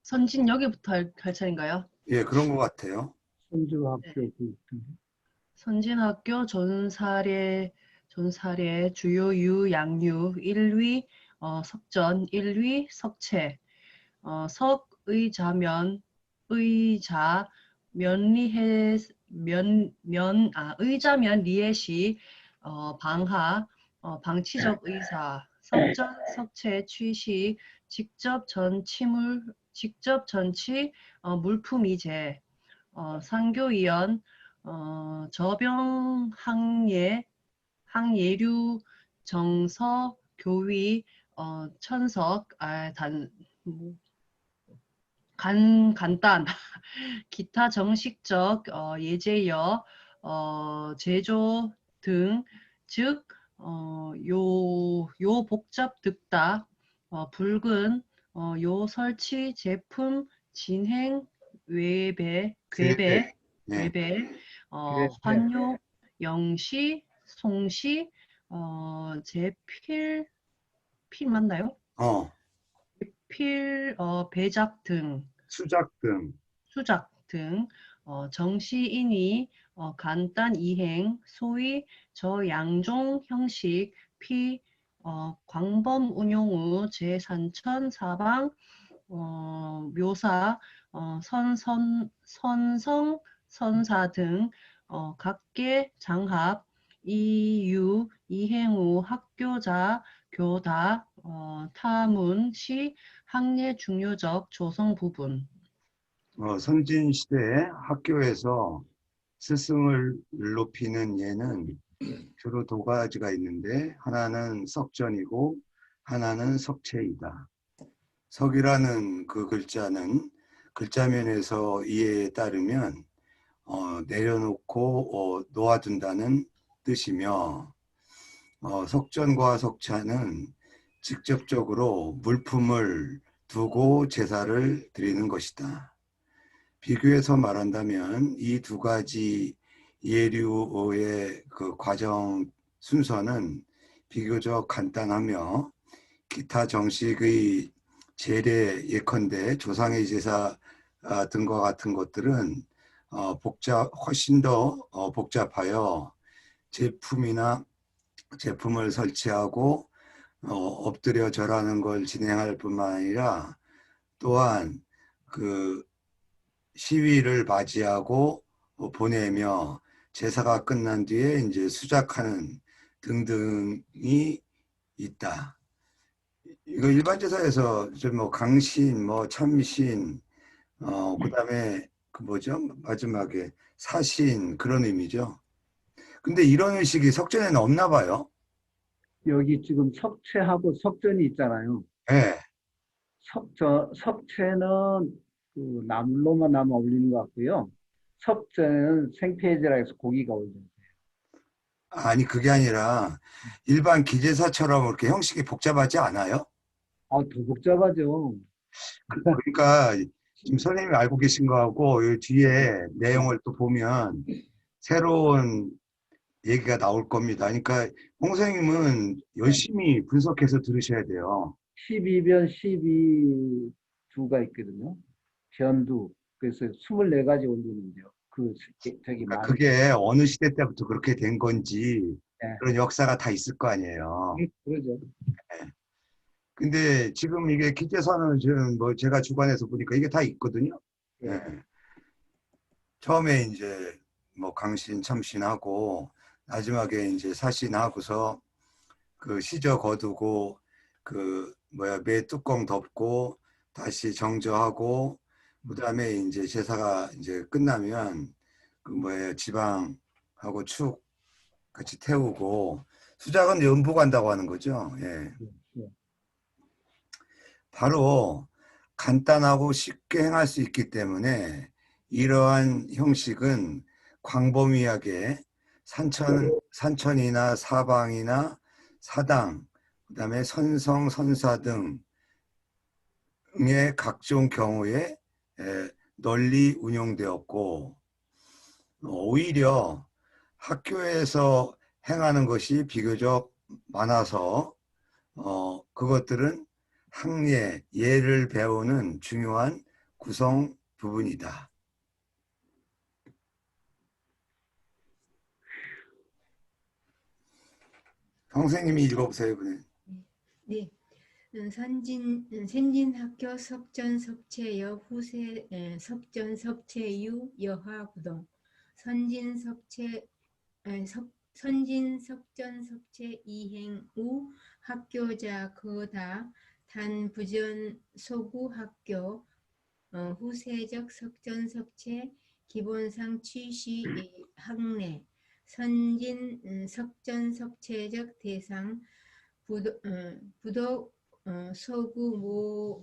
선진 여기부터 할 차례인가요? 예, 그런 것 같아요. 네. 선주학교 선진학교 존사례 주요 양유 1위 석전 1위 석채 석의자면 의자 면리해 의자면 리해시 방하 방치적 의사 석전 석채 취시 직접 전치 물품이제 상교이연 저병 항예류 정서 교위 천석 뭐, 간단 기타 정식적 예제여 제조 등 즉 요 복잡 득다 붉은 요 설치 제품 진행 외배 괴배. 괴배 예, 괴배 네. 환요 영시 송시 제필 필 맞나요? 어, 필 배작 등 수작 등. 수작 등 정시인이 간단 이행 소위 저양종 형식 피 광범 운용 후 제산천 사방 묘사 선성 선사 등 각계 장합 이유 이행 후 학교자 교다 타문 시 학예 중요적 조성 부분 선진 시대에 학교에서 스승을 높이는 예는 주로 두 가지가 있는데 하나는 석전이고 하나는 석채이다. 석이라는 그 글자는 글자면에서 이해에 따르면 내려놓고 놓아둔다는 뜻이며 석전과 석차는 직접적으로 물품을 두고 제사를 드리는 것이다. 비교해서 말한다면 이 두 가지 예류의 그 과정 순서는 비교적 간단하며 기타 정식의 제례 예컨대 조상의 제사 등과 같은 것들은 훨씬 더 복잡하여 제품을 설치하고 엎드려 절하는 걸 진행할 뿐만 아니라 또한 그 시위를 맞이하고 보내며 제사가 끝난 뒤에 이제 수작하는 등등이 있다. 이거 일반 제사에서 뭐 강신, 뭐 참신, 그다음에 그 뭐죠? 마지막에 사신 그런 의미죠. 근데 이런 의식이 석전에는 없나 봐요. 여기 지금 석채하고 석전이 있잖아요. 예. 석채는 그 나물로만 나면 올리는 것 같고요. 석전은 생폐제라 해서 고기가 올려요. 아니 그게 아니라 일반 기제사처럼 이렇게 형식이 복잡하지 않아요? 아, 더 복잡하죠. 그러니까 지금 선생님이 알고 계신 거하고 이 뒤에 내용을 또 보면 새로운 얘기가 나올 겁니다. 그러니까 홍 선생님은 열심히 분석해서 들으셔야 돼요. 12변 12두가 있거든요. 변두. 그래서 24가지 올리는데요. 저기 그러니까 많이. 그게 어느 시대 때부터 그렇게 된 건지 예, 그런 역사가 다 있을 거 아니에요. 그러죠. 근데 지금 이게 기재사는 지금 뭐 제가 주관해서 보니까 이게 다 있거든요. 예. 예. 처음에 이제 뭐 강신, 참신하고 마지막에 이제 사신하고서 그 시저 거두고 그 뭐야 매 뚜껑 덮고 다시 정저하고 그다음에 이제 제사가 이제 끝나면 그 뭐예요 지방하고 축 같이 태우고 수작은 연부 간다고 하는 거죠. 예. 예, 예. 바로 간단하고 쉽게 행할 수 있기 때문에 이러한 형식은 광범위하게 산천이나 사방이나 사당, 그다음에 선성, 선사 등의 각종 경우에 널리 운용되었고 오히려 학교에서 행하는 것이 비교적 많아서 그것들은 학예, 예를 배우는 중요한 구성 부분이다. 선생님이 읽어보세요, 이번에. 네. 선진학교 석전석체여 후세 석전석체유 여하구동 선진석전석체 이행우 학교자 거다 단부전 소구학교 후세적 석전석체 기본상 취시 학내 선진 석전석체적 대상 부도 서구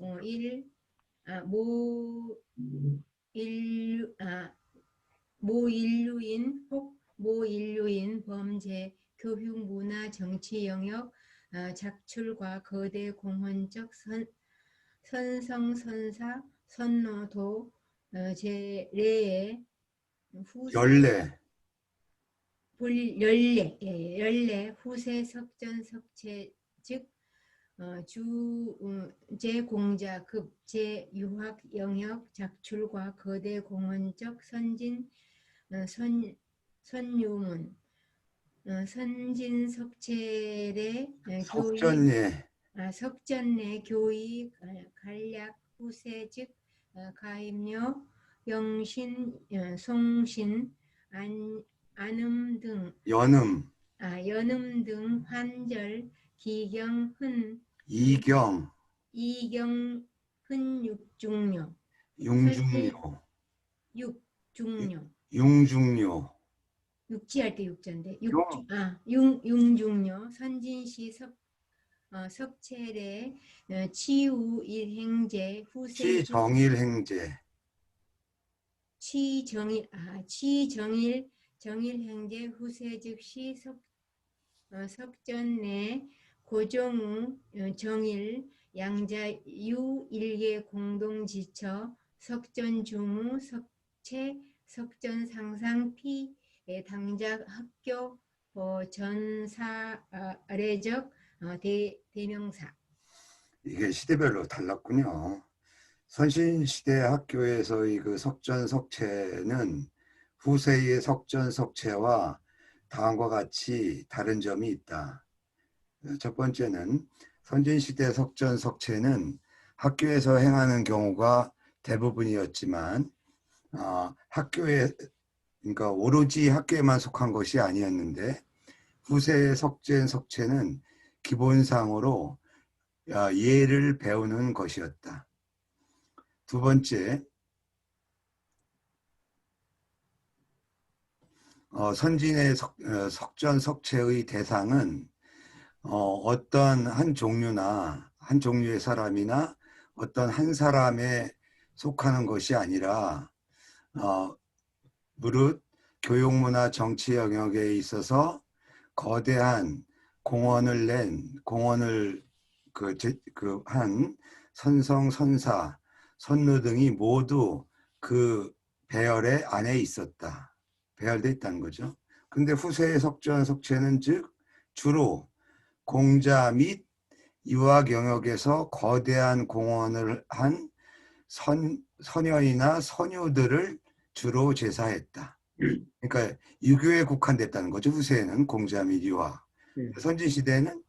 모인류인 혹 모인류인 범죄 교육 문화 정치 영역 작출과 거대 공헌적 선성선사 선노도 제례의 연례, 연례 후세 석전석체 즉 제공자 급제 유학 영역 작출과 거대 공헌적 선진 선유문 선진석체의 교육 석전예, 석전내 교의 간략 후세 즉 가임료 영신 송신 안음 등 연음, 연음 등 환절 기경 흔 이경, 이경 흔 육중료 융중료, 육중료 융중료, 육지할 때 육자인데 용. 융중료 선진시 석체례 치우 일행제 후세 치정일행제, 정일행제 후세 즉시 석전내 고종우 정일 양자유 일개 공동지처 석전주무 석체 석전상상 피 당작 학교 전사례적 대명사. 이게 시대별로 달랐군요. 선신시대 학교에서의 그 석전석체는 후세의 석전석체와 다음과 같이 다른 점이 있다. 첫 번째는 선진시대 석전석체는 학교에서 행하는 경우가 대부분이었지만 학교에 그러니까 오로지 학교에만 속한 것이 아니었는데 후세의 석전석체는 기본상으로 예를 배우는 것이었다. 두 번째, 선진의 석전석체의 대상은 어떤 한 종류나 한 종류의 사람이나 어떤 한 사람에 속하는 것이 아니라 무릇 교육문화 정치 영역에 있어서 거대한 공헌을 한 선성, 선사, 선루 등이 모두 그 배열의 안에 있었다. 배열돼 있다는 거죠. 근데 후세의 석전석체는 즉 주로 공자 및 유학 영역에서 거대한 공헌을 한 선현이나 선유들을 주로 제사했다. 그러니까 유교에 국한됐다는 거죠. 후세에는 공자 및 유학. 선진시대에는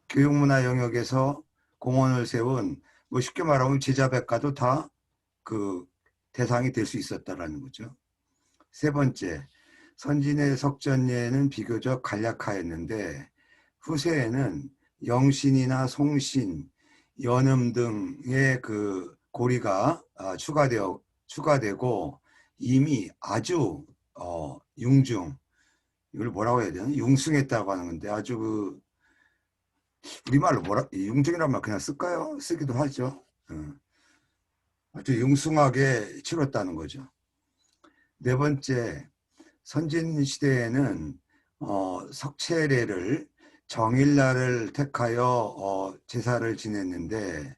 교육문화 영역에서 공헌을 세운 뭐 쉽게 말하면 제자백과도 다 그 대상이 될 수 있었다라는 거죠. 세 번째, 선진의 석전예는 비교적 간략하였는데 후세에는 영신이나 송신, 연음 등의 그 고리가 추가되고 이미 아주 융중, 이걸 뭐라고 해야 되나? 융숭했다고 하는 건데 아주 우리말로 융중이란 말 그냥 쓸까요? 쓰기도 하죠. 아주 융숭하게 치렀다는 거죠. 네 번째, 선진시대에는 석체례를 정일날을 택하여 제사를 지냈는데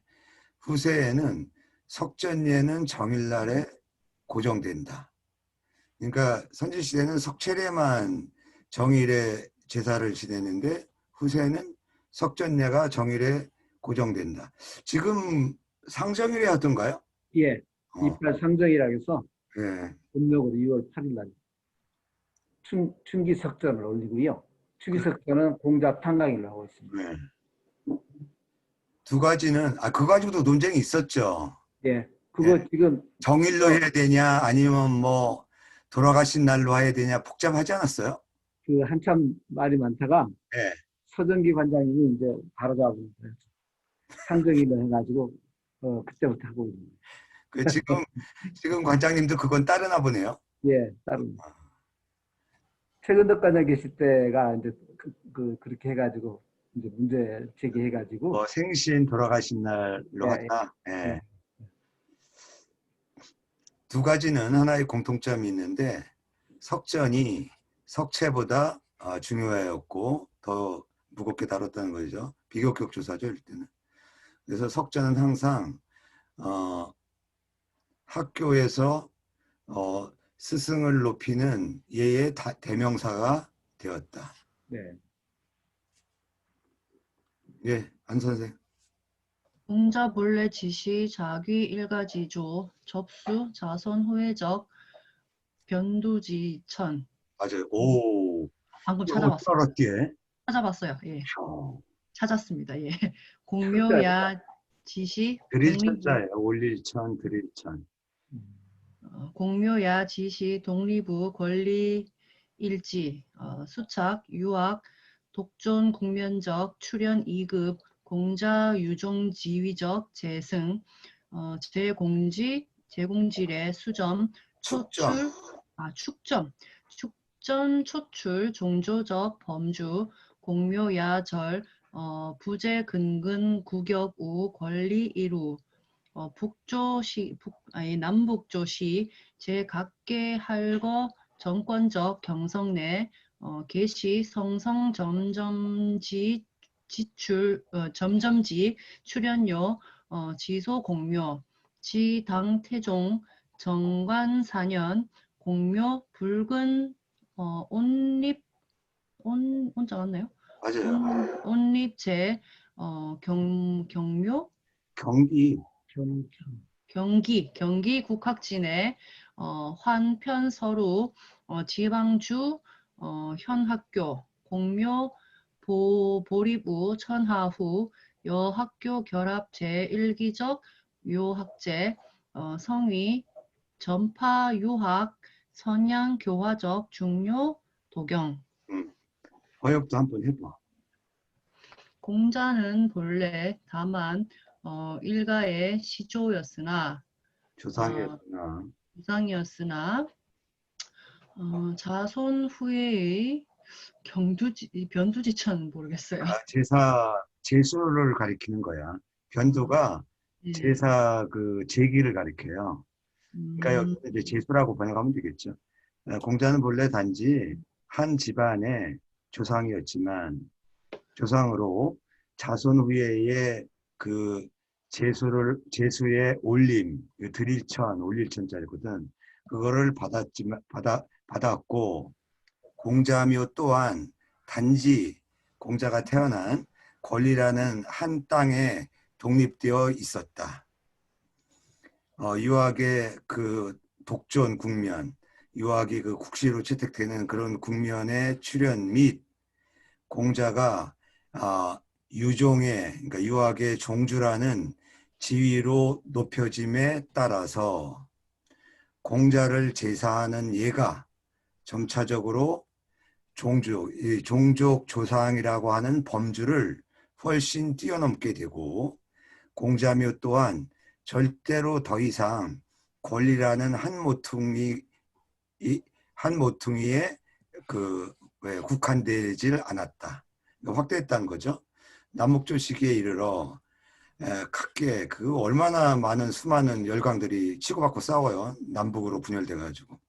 후세에는 석전예는 정일날에 고정된다. 그러니까 선진시대는 석체례만 정일에 제사를 지냈는데 후세에는 석전예가 정일에 고정된다. 지금 상정일에 하던가요? 예. 이빨 상정이라 해서 예. 음력으로 2월 8일 날 춘기석전을 올리고요. 춘기석전은 공자 탄광일로 하고 있습니다. 네. 두 가지는 그거 가지고도 논쟁이 있었죠. 예, 그거 예. 지금 정일로 해야 되냐 아니면 뭐 돌아가신 날로 해야 되냐 복잡하지 않았어요? 그 한참 말이 많다가 예. 서정기 관장님이 이제 바로잡은 거예요. 상정일로 해가지고 그때부터 하고 있는 거예요. 그 지금 관장님도 그건 따르나 보네요. 예, 다른 최근덕 관장 계실 때가 이제 그렇게 해가지고 이제 문제 제기해가지고 뭐 생신 돌아가신 날로 예, 하자. 예. 예. 두 가지는 하나의 공통점이 있는데 석전이 석체보다 중요하였고 더 무겁게 다뤘다는 거죠. 비교격 조사죠, 이때는. 그래서 석전은 항상 학교에서 스승을 높이는 예의 대명사가 되었다. 네. 예, 안 선생. 공자 본래 지시 자귀 일가지조 접수 자선 후회적 변두지천. 맞아요. 오, 방금 어떻게 찾아봤어요. 알았디에? 찾아봤어요. 예. 어, 찾았습니다. 예. 공묘야 지시 드릴천자예요. 올릴천, 드릴천. 공묘야 지시 독리부 권리 일지 수착 유학 독존 국면적 출연 2급 공자 유종 지위적 재승 재공지 제공질의 수점 축점. 축점 초출 종조적 범주 공묘야절 부재 근근 구격 우 권리 이루 남북조시 제각계 할거 정권적 경성 내 개시 성성 점점지 출연료 지소 공묘 지당 태종 정관 4년 공묘 붉은 온자 맞나요? 맞아요. 온립제 경묘 경기. 경기 국학진의 환편서루 지방주 현학교 공묘 보리부 천하후 여학교 결합 제1기적 묘학제 성위 전파 유학 선양 교화적 중요 도경. 번역도 한번 해봐. 공자는 본래 다만 일가의 시조였으나 조상이었구나. 자손 후에의 변두지천 모르겠어요. 제수를 가리키는 거야. 변두가 예. 제사 제기를 가리켜요. 그러니까 여기서 이제 제수라고 번역하면 되겠죠. 공자는 본래 단지 한 집안의 조상이었지만 조상으로 자손 후에의 제수의 올림, 올릴천자리거든. 그거를 받았고 공자묘 또한 단지 공자가 태어난 권리라는 한 땅에 독립되어 있었다. 유학의 독존 국면, 유학이 국시로 채택되는 그런 국면의 출현 및 공자가 그러니까 유학의 종주라는 지위로 높여짐에 따라서 공자를 제사하는 예가 점차적으로 종족 조상이라고 하는 범주를 훨씬 뛰어넘게 되고 공자묘 또한 절대로 더 이상 권리라는 한 모퉁이에 국한되질 않았다. 확대했다는 거죠. 남북조시기에 이르러 각계 얼마나 많은 수많은 열강들이 치고받고 싸워요. 남북으로 분열돼가지고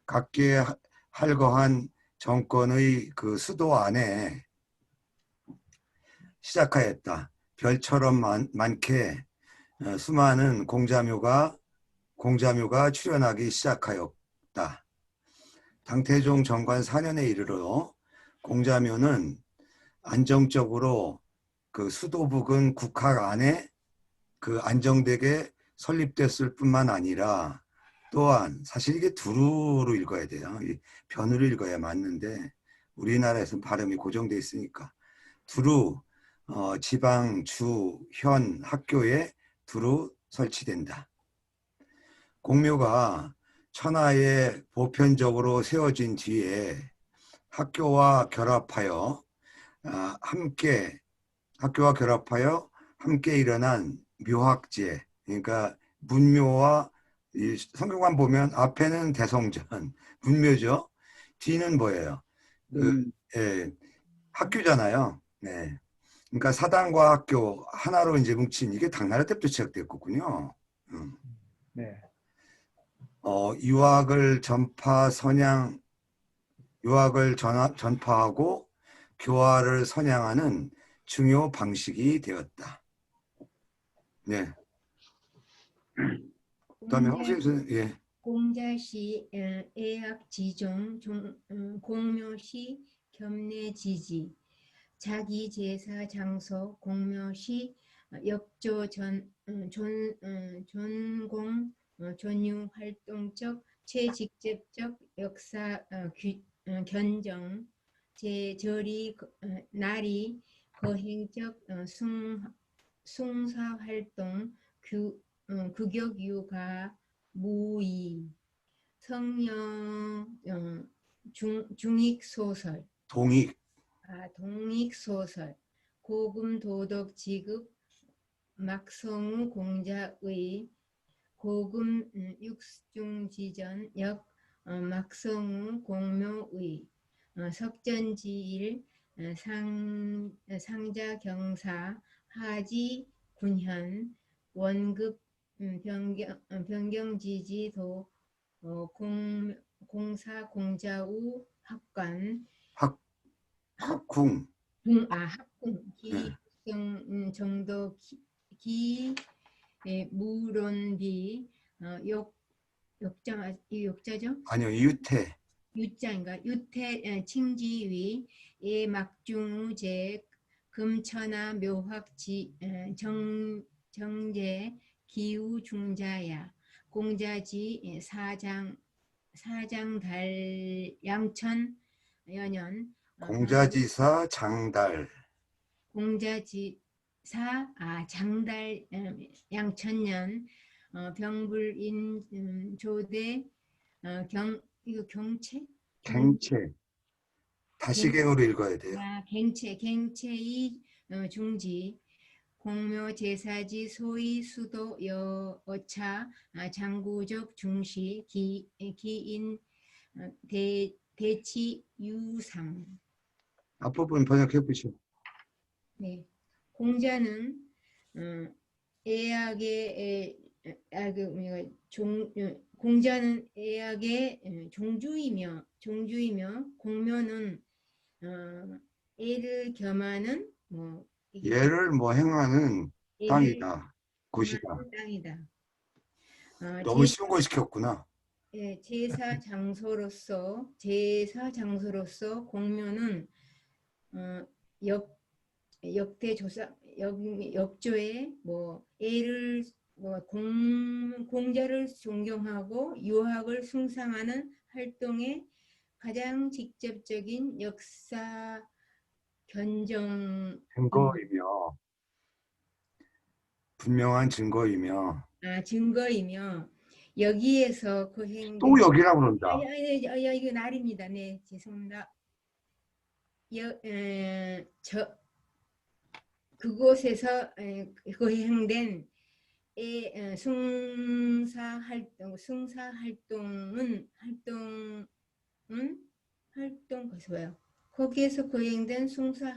각계 할거한 정권의 수도 안에 시작하였다. 별처럼 많게 수많은 공자묘가 출현하기 시작하였다. 당태종 정관 4년에 이르러 공자묘는 안정적으로 수도 부근 국학 안에 안정되게 설립됐을 뿐만 아니라 또한 사실 이게 두루로 읽어야 돼요. 이 변으로 읽어야 맞는데 우리나라에서는 발음이 고정돼 있으니까 두루 지방, 주, 현, 학교에 두루 설치된다. 공묘가 천하에 보편적으로 세워진 뒤에 학교와 결합하여 함께 일어난 묘학제, 그러니까 문묘와 이 성경만 보면 앞에는 대성전, 문묘죠. 뒤는 뭐예요? 학교잖아요. 네. 그러니까 사당과 학교 하나로 이제 뭉친 이게 당나라 때부터 시작됐거든요. 네. 유학을 전파하고 교화를 선양하는 중요 방식이 되었다. 네. 그다음에 황수선 예. 공자시 애학지종, 공묘시 겸내지지, 자기 제사 장소, 공묘시 역조 전공, 전유 활동적, 최직접적 역사 견정, 제절이 날이 거행적 숭사 활동, 규격 육아 무의, 성령 중익 소설, 동익 소설, 고금 도덕 지급, 막성우 공자의, 고금 육중지전 역, 막성우 공묘의, 석전지일, 상자경사, 하지 군현, 원급 변경지지도, 공사 공자우 학관, 학궁, 학궁, 기성 정도 무론비, 욕자죠? 아니요, 유태. 유자인가? 유태 칭지위, 막중우제, 금천하 묘학지 정제, 기우 중자야, 공자지 사장달 양천 연연, 공자지사 장달. 공자지사 장달 양천년, 병불인 조대, 이거 경채? 갱체. 다시갱으로 읽어야 돼요. 갱체의 중지, 공묘 제사지 소위 수도 여차, 장구적 중시, 기인 대치 유상. 앞부분 번역해 보시오. 네, 공자는 공자는 애악의 종주이며 공묘는 애를 겸하는 얘를 행하는 땅이다. 곳이다. 땅이다. 너무 쉬운 거 시켰구나. 제사 장소로서 공묘는 역조에 애를 공자를 존경하고 유학을 숭상하는 활동의 가장 직접적인 역사 견정 증거이며 분명한 증거이며 증거이며 여기에서 거행된 또 여기라고 그런다. 이거 날입니다. 네, 죄송합니다. 그곳에서 거행된 숭사 활동 거서요. 거기에서 거행된 숭사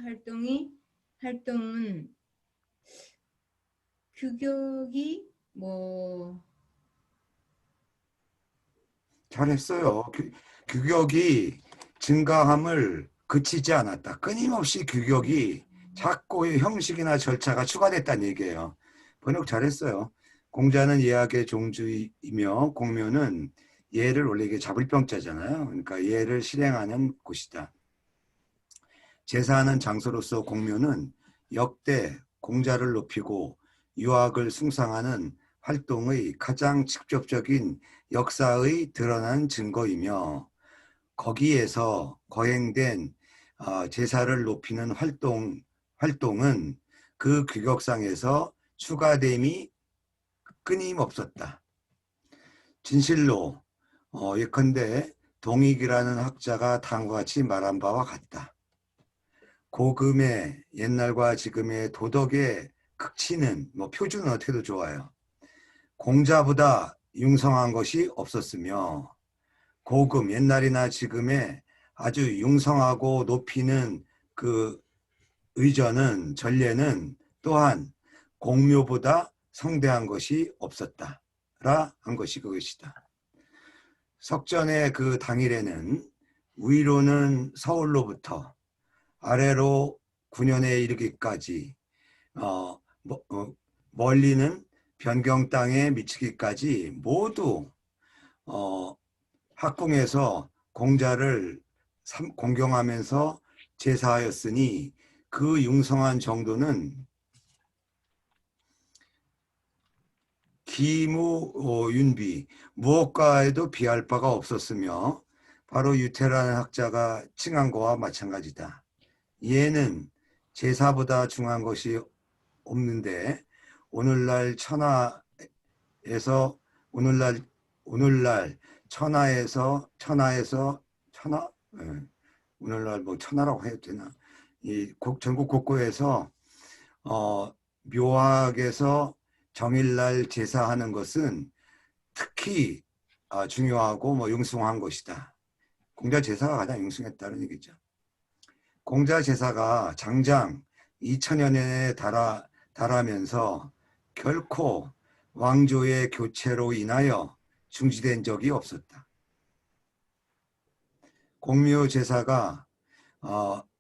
활동은 규격이 잘했어요. 규격이 증가함을 그치지 않았다. 끊임없이 규격이 자꾸 형식이나 절차가 추가됐다는 얘기예요. 번역 잘했어요. 공자는 예학의 종주이며 공묘는 예를 원래 이게 잡을병자잖아요. 그러니까 예를 실행하는 곳이다. 제사하는 장소로서 공묘는 역대 공자를 높이고 유학을 숭상하는 활동의 가장 직접적인 역사의 드러난 증거이며 거기에서 거행된 제사를 높이는 활동은 그 규격상에서 추가됨이 끊임없었다. 진실로 예컨대 동익이라는 학자가 다음과 같이 말한 바와 같다. 고금의 옛날과 지금의 도덕의 극치는 표준은 어떻게 해도 좋아요. 공자보다 융성한 것이 없었으며 고금 옛날이나 지금의 아주 융성하고 높이는 그 의전은 전례는 또한 공묘보다 성대한 것이 없었다라 한 것이 그것이다. 석전의 그 당일에는 위로는 서울로부터 아래로 군현에 이르기까지 멀리는 변경 땅에 미치기까지 모두 학궁에서 공자를 공경하면서 제사하였으니 그 융성한 정도는 기무윤비 무엇과에도 비할 바가 없었으며 바로 유태라는 학자가 칭한 것과 마찬가지다. 얘는 제사보다 중요한 것이 없는데 오늘날 천하에서 오늘날 천하라고 해도 되나? 이 전국 곳곳에서 묘학에서 정일날 제사하는 것은 특히 중요하고 융숭한 것이다. 공자 제사가 가장 융숭했다는 얘기죠. 공자 제사가 장장 2000여 년에 달하면서 결코 왕조의 교체로 인하여 중지된 적이 없었다. 공묘 제사가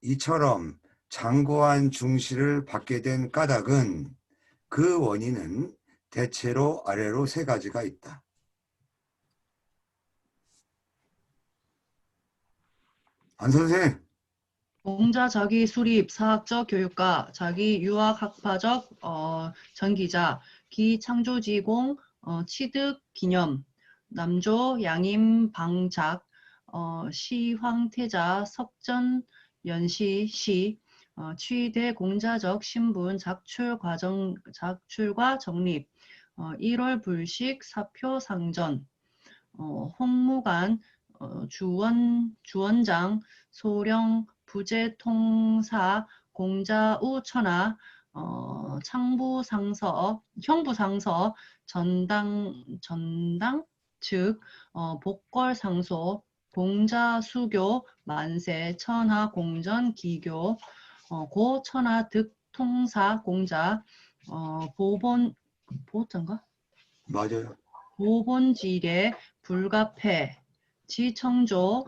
이처럼 장고한 중시를 받게 된 까닭은 그 원인은 대체로 아래로 세 가지가 있다. 안 선생. 공자 자기 수립 사학적 교육가, 자기 유학 학파적 전기자, 기창조지공 취득 기념, 남조 양임 방작, 시황태자 석전 연시 시, 취대 공자적 신분 작출과 정립, 1월 불식 사표 상전, 홍무관 주원장 소령 부재통사 공자우 천하 형부상서 전당 즉 복궐상소 공자수교 만세 천하 공전 기교 고 천하 득통사 공자 보본인가? 맞아요. 보본지례 불가패 지청조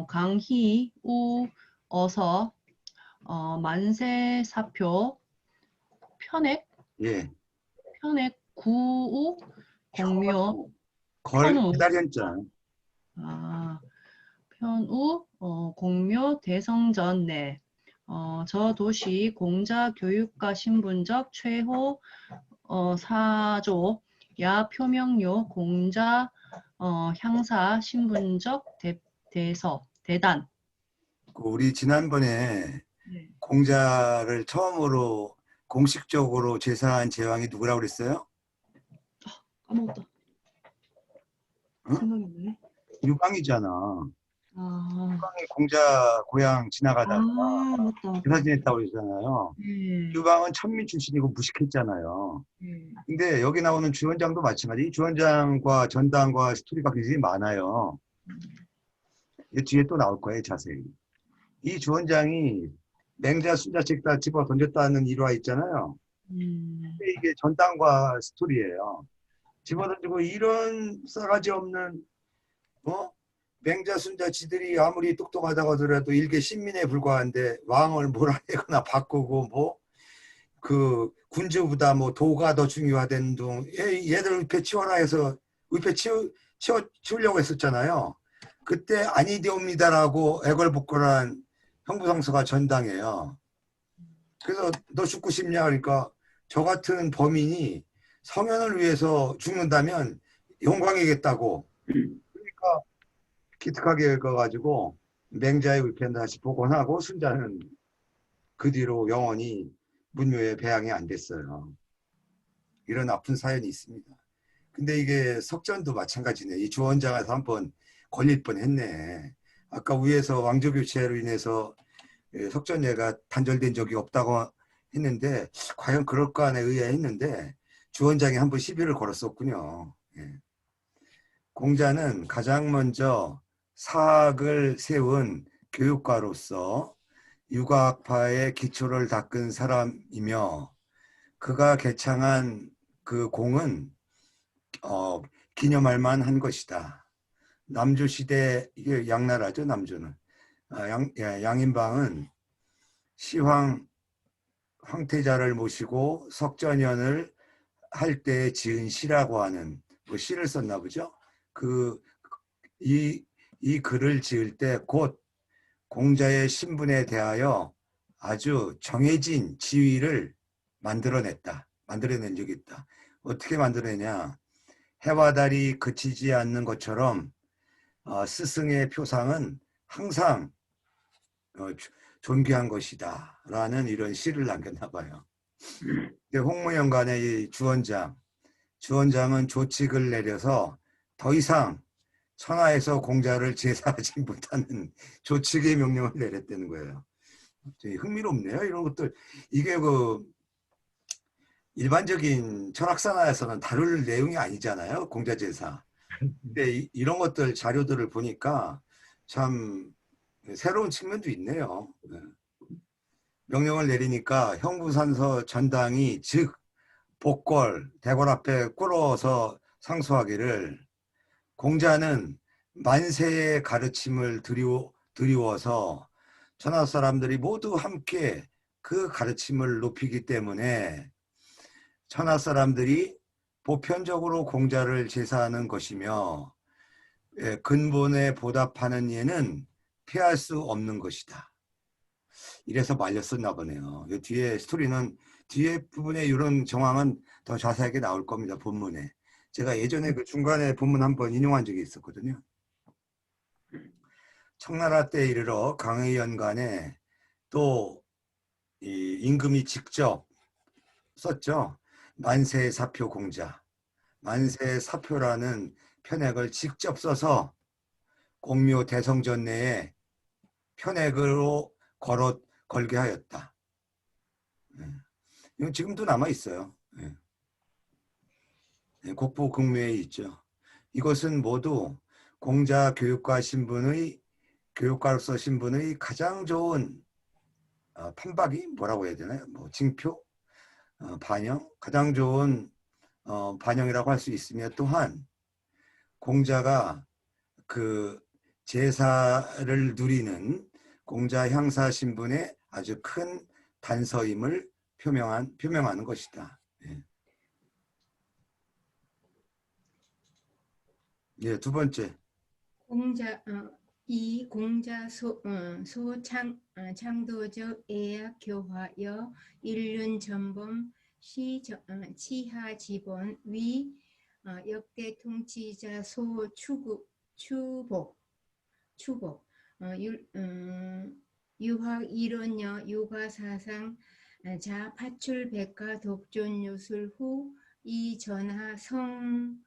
강희 우 어서 만세사표 편액 예. 구우 공묘 걸 편우 기다렸자. 편우 공묘 대성전내 저 도시 공자 교육가 신분적 최호 사조 야 표명료 공자 향사 신분적 대단. 우리 지난번에 네. 공자를 처음으로 공식적으로 제사한 제왕이 누구라고 그랬어요? 까먹었다. 응? 생각이 안 나네. 유방이잖아. 유방이 공자 고향 지나가다가 맞다. 제사 지냈다고 그러잖아요. 유방은 천민 출신이고 무식했잖아요. 근데 여기 나오는 주원장도 마찬가지. 주원장과 전당과 스토리가 굉장히 많아요. 이 뒤에 또 나올 거예요, 자세히. 이 주원장이 맹자 순자책 다 집어 던졌다는 일화 있잖아요. 근데 이게 전당과 스토리예요. 집어 던지고 이런 싸가지 없는 맹자 순자 지들이 아무리 똑똑하다고 하더라도 일개 신민에 불과한데 왕을 몰아내거나 바꾸고 그 군주보다 도가 더 중요하다는 둥 얘들 의패 치워라 해서 의패 치우려고 했었잖아요. 그때 아니되옵니다라고 애걸복걸한 형부상서가 전당이에요. 그래서 너 죽고 싶냐 그러니까 저 같은 범인이 성현을 위해서 죽는다면 영광이겠다고. 그러니까 기특하게 가가지고 맹자의 위편 다시 복원하고 순자는 그 뒤로 영원히 문묘에 배양이 안 됐어요. 이런 아픈 사연이 있습니다. 근데 이게 석전도 마찬가지네. 이 주원장에서 한번 걸릴 뻔했네. 아까 위에서 왕조 교체로 인해서 석전예가 단절된 적이 없다고 했는데 과연 그럴까에 의아했는데 주원장이 한번 시비를 걸었었군요. 예. 공자는 가장 먼저 사학을 세운 교육가로서 육아학파의 기초를 닦은 사람이며 그가 개창한 그 공은 기념할 만한 것이다. 남주 시대, 이게 양나라죠, 남주는. 양인방은 시황 황태자를 모시고 석전연을 할 때 지은 시라고 하는 뭐 시를 썼나 보죠. 이 글을 지을 때 곧 공자의 신분에 대하여 아주 정해진 지위를 만들어낸 적이 있다. 어떻게 만들어내냐? 해와 달이 그치지 않는 것처럼 스승의 표상은 항상 존귀한 것이다 라는 이런 시를 남겼나 봐요. 홍무연간의 이 주원장은 조칙을 내려서 더 이상 천하에서 공자를 제사하지 못하는 조칙의 명령을 내렸다는 거예요. 흥미롭네요. 이런 것들. 이게 그 일반적인 철학산하에서는 다룰 내용이 아니잖아요. 공자제사. 근데 이런 것들 자료들을 보니까 참 새로운 측면도 있네요. 명령을 내리니까 형부산서 전당이 즉 복궐 대궐 앞에 꿇어서 상소하기를 공자는 만세의 가르침을 드리워서 천하 사람들이 모두 함께 그 가르침을 높이기 때문에 천하 사람들이 보편적으로 공자를 제사하는 것이며 근본에 보답하는 예는 피할 수 없는 것이다. 이래서 말렸었나 보네요. 뒤에 스토리는 뒤에 부분에 이런 정황은 더 자세하게 나올 겁니다. 본문에. 제가 예전에 그 중간에 본문 한번 인용한 적이 있었거든요. 청나라 때 이르러 강의연간에 또 이 임금이 직접 썼죠. 만세 사표 공자. 만세 사표라는 편액을 직접 써서 공묘 대성전내에 편액으로 걸게 하였다. 이건 지금도 남아 있어요. 국보 극묘에 있죠. 이것은 모두 공자 교육가로서 신분의 가장 좋은 판박이 뭐라고 해야 되나요? 뭐 징표, 반영, 가장 좋은 반영이라고 할 수 있으며 또한 공자가 그 제사를 누리는 공자 향사 신분의 아주 큰 단서임을 표명하는 것이다. 예, 두 번째. 공자 창도적 애약 교화여 일륜 전범 치하 지본 위 역대 통치자 소 추복 유학 이론여 요가 사상 자 파출 백가 독존 요술 후 이전하 성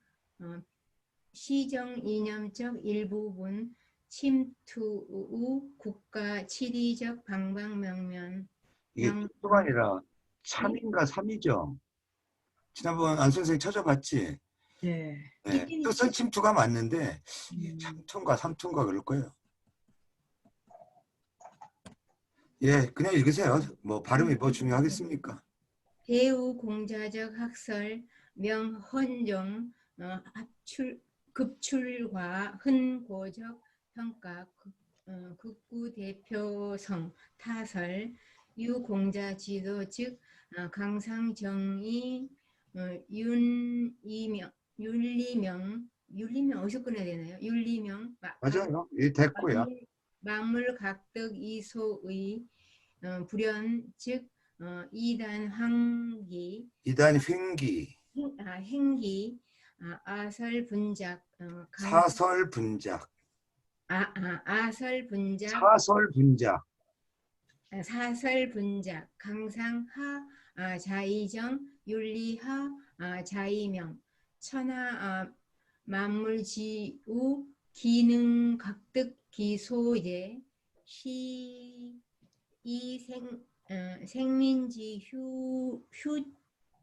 시정 이념적 일부분 침투 후 국가 지리적 방방명면 이게 침투가 아니라 3인가 3이죠. 지난번 안 선생님 찾아봤지? 네. 네, 뜻은 침투가 맞는데 3투인가 3투인가 그럴 거예요. 예, 그냥 읽으세요. 뭐 발음이 뭐 중요하겠습니까? 배우 공자적 학설 명헌종 급출과 흔고적 평가 극구 대표성 타설 유공자 지도 즉 강상정의 윤리명 어디서 끊어야 되나요? 윤리명 맞아요. 이 됐고요. 만물각덕 이소의 불연 즉 이단 횡기 행기, 아설분작, 사설분작, 아설분작, 사설분작, 사설분작, 강상하, 자의정, 윤리하, 자의명, 천하, 만물지우, 기능각득, 기소제, 생민지,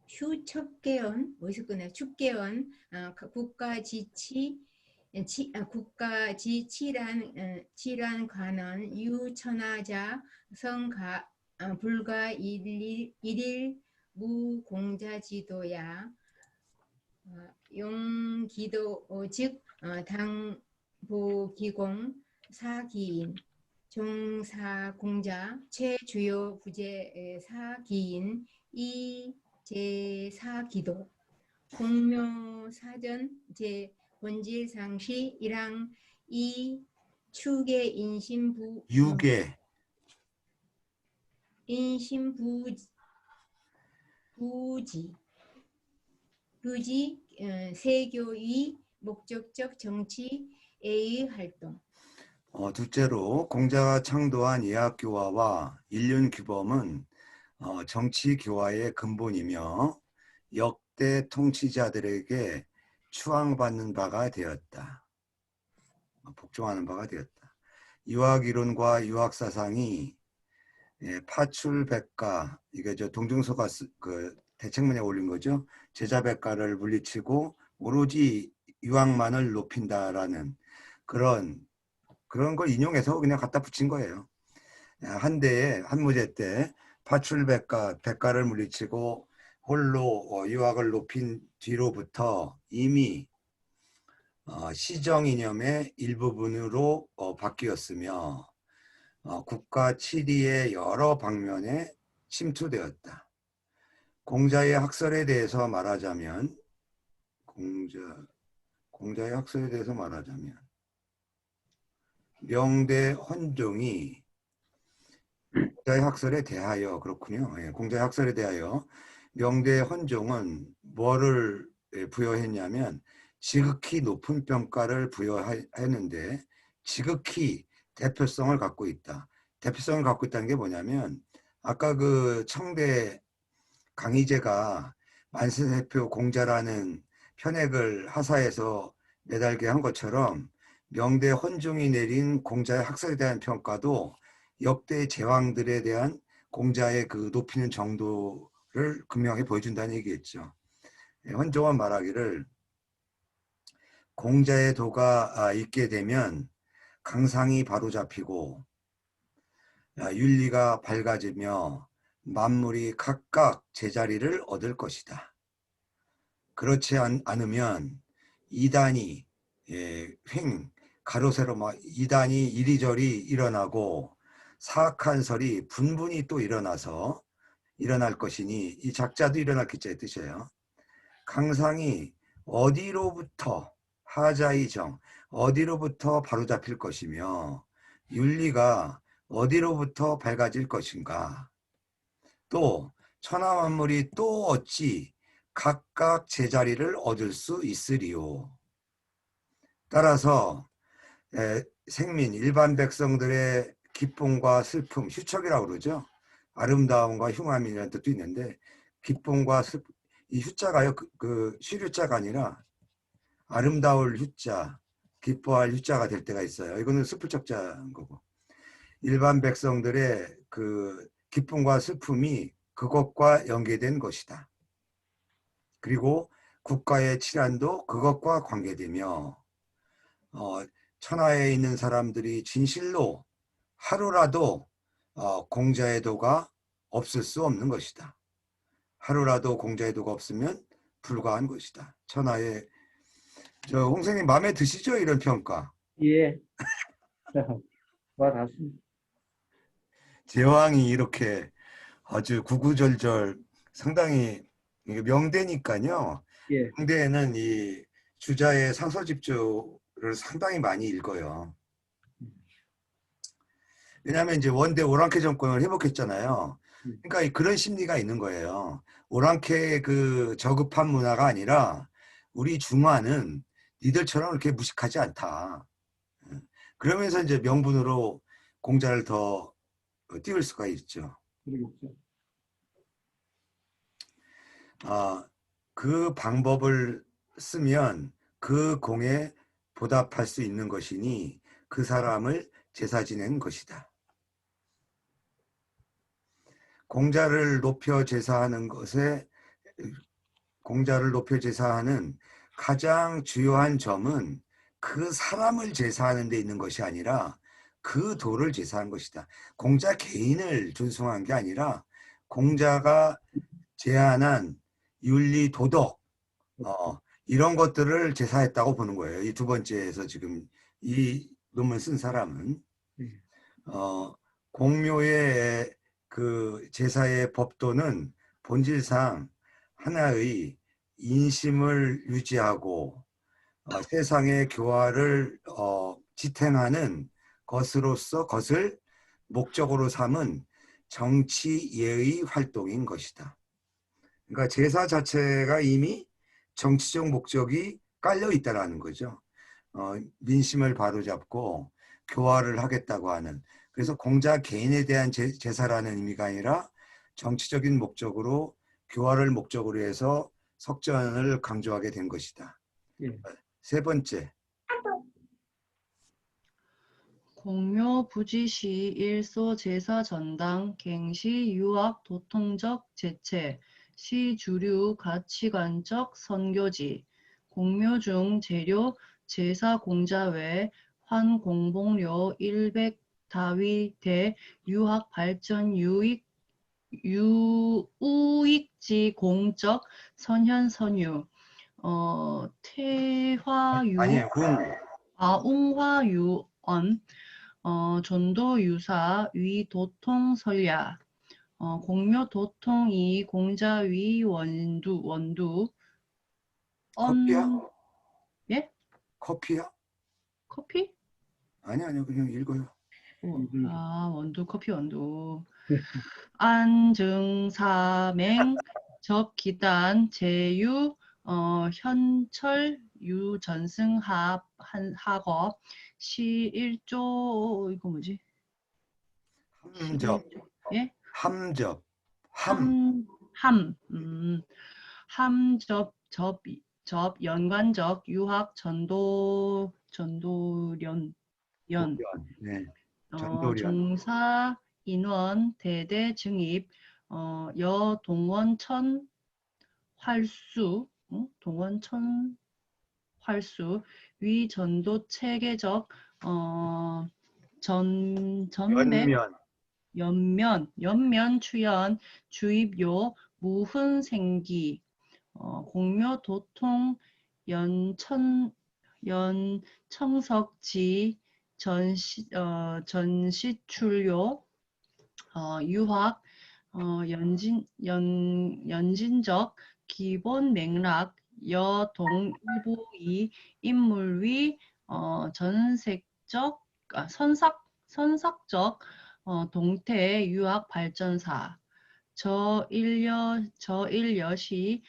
휴척개원, 어디서 끊어요? 축개원, 국가지치, 국가지치란 관원, 유천하자, 성가, 불가 일일 무공자지도야, 용기도, 즉 당보기공, 사기인, 종사공자, 최주요 부재 사기인, 이제사기도, 공묘사전 제 본질상시 1항 2 추계 유계, 부지 세교의 목적적 정치의 활동. 둘째로 공자가 창도한 예학교화와 일륜규범은 정치교화의 근본이며 역대 통치자들에게 추앙받는 바가 되었다. 복종하는 바가 되었다. 유학이론과 유학사상이 파출백가, 이게 동중서가 그 대책문에 올린 거죠. 제자백가를 물리치고 오로지 유학만을 높인다라는 그런 걸 인용해서 그냥 갖다 붙인 거예요. 한 문제 때 백가를 물리치고 홀로 유학을 높인 뒤로부터 이미 시정 이념의 일부분으로 바뀌었으며 국가 치리의 여러 방면에 침투되었다. 공자의 학설에 대해서 말하자면 명대 헌종이 공자의 학설에 대하여 그렇군요. 공자의 학설에 대하여 명대 헌종은 뭐를 부여했냐면 지극히 높은 평가를 부여했는데 지극히 대표성을 갖고 있다. 대표성을 갖고 있다는 게 뭐냐면 아까 그 청대 강희제가 만세대표 공자라는 편액을 하사해서 매달게 한 것처럼 명대 헌종이 내린 공자의 학설에 대한 평가도 역대 제왕들에 대한 공자의 그 높이는 정도를 분명히 보여준다는 얘기겠죠. 헌종은 말하기를 공자의 도가 있게 되면 강상이 바로잡히고 윤리가 밝아지며 만물이 각각 제자리를 얻을 것이다. 그렇지 않으면 이단이 가로세로 이단이 이리저리 일어나고 사악한 설이 분분히 또 일어날 것이니 이 작자도 일어났겠죠 뜻이에요. 강상이 어디로부터 하자이정 어디로부터 바로잡힐 것이며 윤리가 어디로부터 밝아질 것인가. 또 천하만물이 또 어찌 각각 제자리를 얻을 수 있으리요. 따라서 생민 일반 백성들의 기쁨과 슬픔, 휴척이라고 그러죠. 아름다움과 흉함이라는 뜻도 있는데 기쁨과 슬픔, 이 휴자가요 그 쉬류자가 아니라 아름다울 휴자, 기뻐할 휴자가 될 때가 있어요. 이거는 슬플 척자인 거고 일반 백성들의 그 기쁨과 슬픔이 그것과 연계된 것이다. 그리고 국가의 치란도 그것과 관계되며 천하에 있는 사람들이 진실로 하루라도 공자의 도가 없을 수 없는 것이다. 하루라도 공자의 도가 없으면 불가한 것이다. 천하에 홍생님 마음에 드시죠? 이런 평가. 예. 와닿습니다. 제왕이 이렇게 아주 구구절절 상당히 명대니까요. 예. 명대에는 이 주자의 상서집주를 상당히 많이 읽어요. 왜냐하면 이제 원대 오랑캐 정권을 회복했잖아요. 그러니까 그런 심리가 있는 거예요. 오랑캐 그 저급한 문화가 아니라 우리 중화는 니들처럼 그렇게 무식하지 않다. 그러면서 이제 명분으로 공자를 더 띄울 수가 있죠. 그러겠죠. 그 방법을 쓰면 그 공에 보답할 수 있는 것이니 그 사람을 제사 지낸 것이다. 공자를 높여 제사하는 것에 공자를 높여 제사하는 가장 주요한 점은 그 사람을 제사하는 데 있는 것이 아니라 그 도를 제사한 것이다. 공자 개인을 존숭한 게 아니라 공자가 제안한 윤리, 도덕 이런 것들을 제사했다고 보는 거예요. 이 두 번째에서 지금 이 논문 쓴 사람은 공묘의 그 제사의 법도는 본질상 하나의 인심을 유지하고 세상의 교화를 지탱하는 것을 목적으로 삼은 정치 예의 활동인 것이다. 그러니까 제사 자체가 이미 정치적 목적이 깔려 있다라는 거죠. 민심을 바로잡고 교화를 하겠다고 하는. 그래서 공자 개인에 대한 제사라는 의미가 아니라 정치적인 목적으로 교화를 목적으로 해서 석전을 강조하게 된 것이다. 예. 세 번째. 공묘 부지시 일소 제사 전당 갱시 유학 도통적 제체 시 주류 가치관적 선교지 공묘 중 재료 제사 공자 외 환공복료 100 다위 대 유학 발전 우익지 공적 선현 선유 태화유 아니에요. 웅화유언 전도 유사 위 도통 설야 공묘 도통 이 공자 위 원두 커피야? 예? 커피야? 커피? 아니요. 그냥 읽어요. 원두 커피 원두 안증사맹 적기단 제유 현철 유전승합 학업 시일조 이거 뭐지? 함접, 예? 함접, 함접 접 연관적 유학 전도련 연 네. 전도련. 종사 인원 대대 증입 여동원천 활수 동원천 활수 위 전도 체계적 전백 연면 추연 주입요 무흔생기 공묘 도통 연청석지 전시출요 유학 연진적 기본 맥락 여동일보이 인물위 선삭적 동태 유학 발전사 저일여시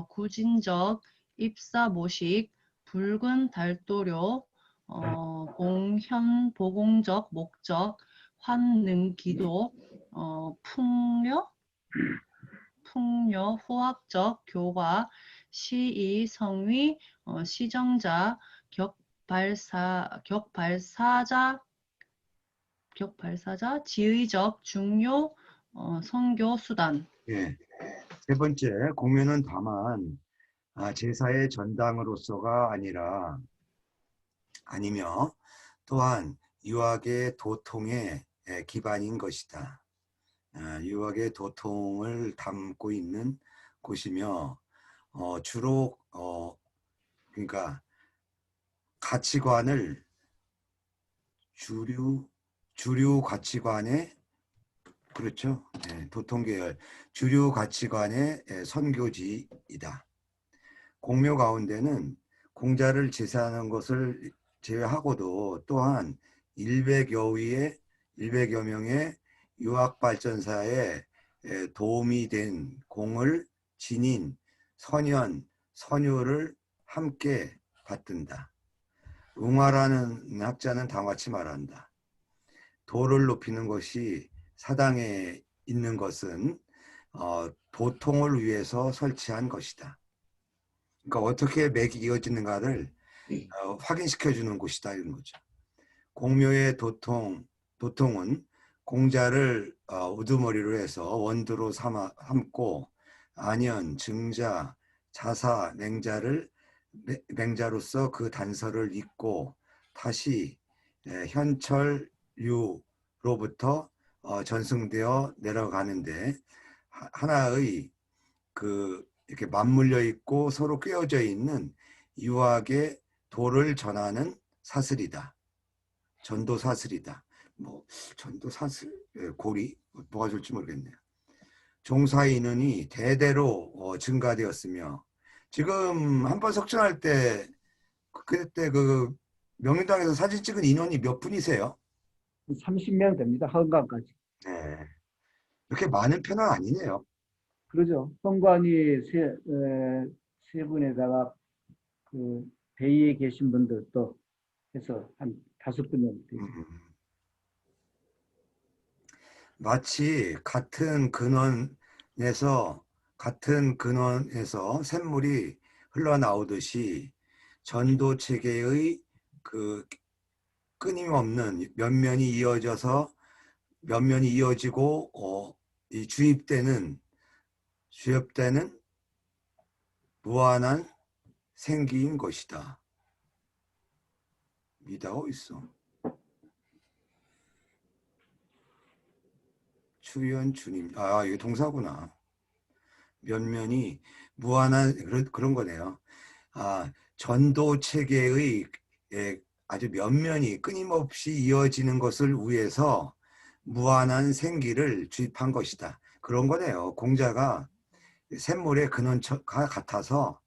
구진적 입사 모식 붉은 달도료 공현 보공적 목적 환능기도 풍려 후학적 교과 시의 성위 시정자 격발사자 지의적 중요 선교 수단. 예. 세 번째, 공묘는 다만 제사의 전당으로서가 아니며 또한 유학의 도통의 기반인 것이다. 유학의 도통을 담고 있는 곳이며 주로 그러니까 가치관을 주류 가치관의 그렇죠. 네, 도통계열 주류 가치관의 선교지이다. 공묘 가운데는 공자를 제사하는 것을 제외하고도 또한 100여 명의 유학발전사의 도움이 된 공을 지닌 선현, 선효를 함께 받든다. 웅화라는 학자는 다음같이 말한다. 도를 높이는 것이 사당에 있는 것은 도통을 위해서 설치한 것이다. 그러니까 어떻게 맥이 이어지는가를 확인시켜주는 곳이다 이런 거죠. 공묘의 도통은 공자를 우두머리로 해서 원두로 삼고 안현, 증자, 자사, 맹자로서 그 단서를 잇고 다시 현철, 유로부터 전승되어 내려가는데 하나의 이렇게 맞물려 있고 서로 꿰어져 있는 유학의 도를 전하는 사슬이다. 전도 사슬이다. 뭐 전도 사슬, 고리 뭐가 좋을지 모르겠네요. 종사의 인원이 대대로 증가되었으며 지금 한번 석전할 때 그때 그 명륜당에서 사진 찍은 인원이 몇 분이세요? 30명 됩니다. 헌관까지. 네. 이렇게 많은 편은 아니네요. 그러죠. 헌관이 세 분에다가 그 배위에 계신 분들도 해서 한 5분 되죠. 마치 같은 근원에서 샘물이 흘러나오듯이 전도 체계의 그 끊임없는 면면이 이어지고 이 주입되는 무한한 생기인 것이다. 미다가 있어. 추연 주님. 이게 동사구나. 면면이 무한한 그런 거네요. 전도 체계의 아주 면면이 끊임없이 이어지는 것을 위해서 무한한 생기를 주입한 것이다. 그런 거네요. 공자가 샘물의 근원과 같아서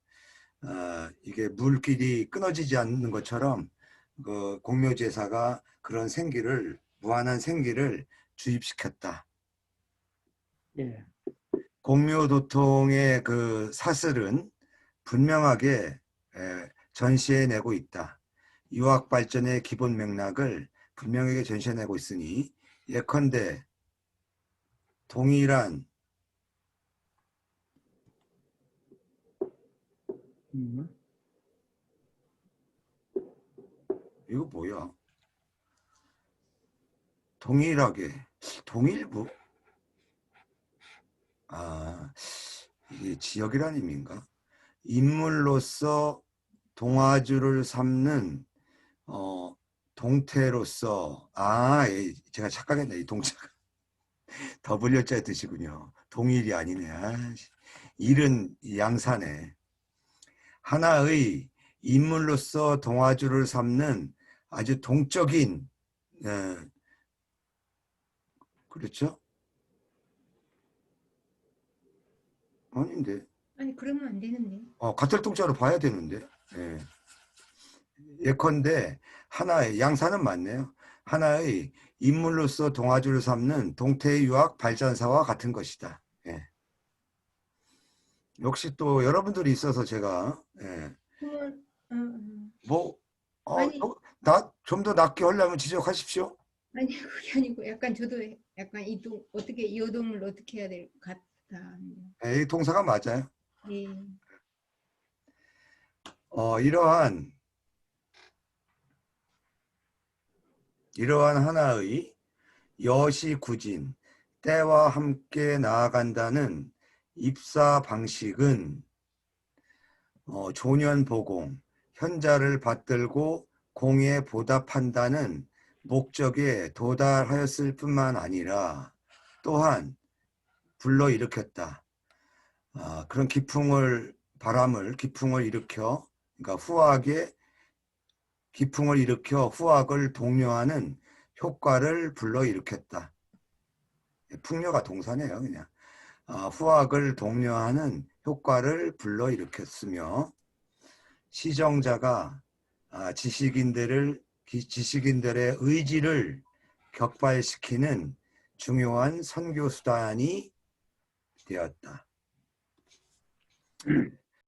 이게 물길이 끊어지지 않는 것처럼 그 공묘제사가 그런 무한한 생기를 주입시켰다. 예. 공묘도통의 그 사슬은 분명하게 전시해내고 있다. 유학 발전의 기본 맥락을 분명하게 전시해내고 있으니 예컨대 동일한 이거 뭐야? 동일하게 동일부? 이게 지역이라는 의미인가? 인물로서 동아주를 삼는 동태로서 제가 착각했네. 이 동자가 더블여자의 뜻이군요. 동일이 아니네. 일은 양사네. 하나의 인물로서 동아주를 삼는 아주 동적인 그렇죠? 아닌데. 아니 그러면 안 되는데. 같을 동자로 봐야 되는데. 예컨대 하나의 양사는 맞네요. 하나의 인물로서 동아주를 삼는 동태의 유학 발전사와 같은 것이다. 역시 또 여러분들이 있어서 제가 아니, 좀 더 낫게 하려면 지적하십시오. 아니 그게 아니고 약간 저도 약간 어떻게 이어동을 어떻게 해야 될 것 같다. 이 동사가 맞아요. 예. 이러한 하나의 여시구진 때와 함께 나아간다는 입사 방식은 조년보공, 현자를 받들고 공에 보답한다는 목적에 도달하였을 뿐만 아니라 또한 불러일으켰다. 그런 기풍을 일으켜, 그러니까 기풍을 일으켜 후학을 독려하는 효과를 불러일으켰다. 풍요가 동사네요, 그냥. 후학을 독려하는 효과를 불러일으켰으며 시정자가 지식인들의 의지를 격발시키는 중요한 선교 수단이 되었다.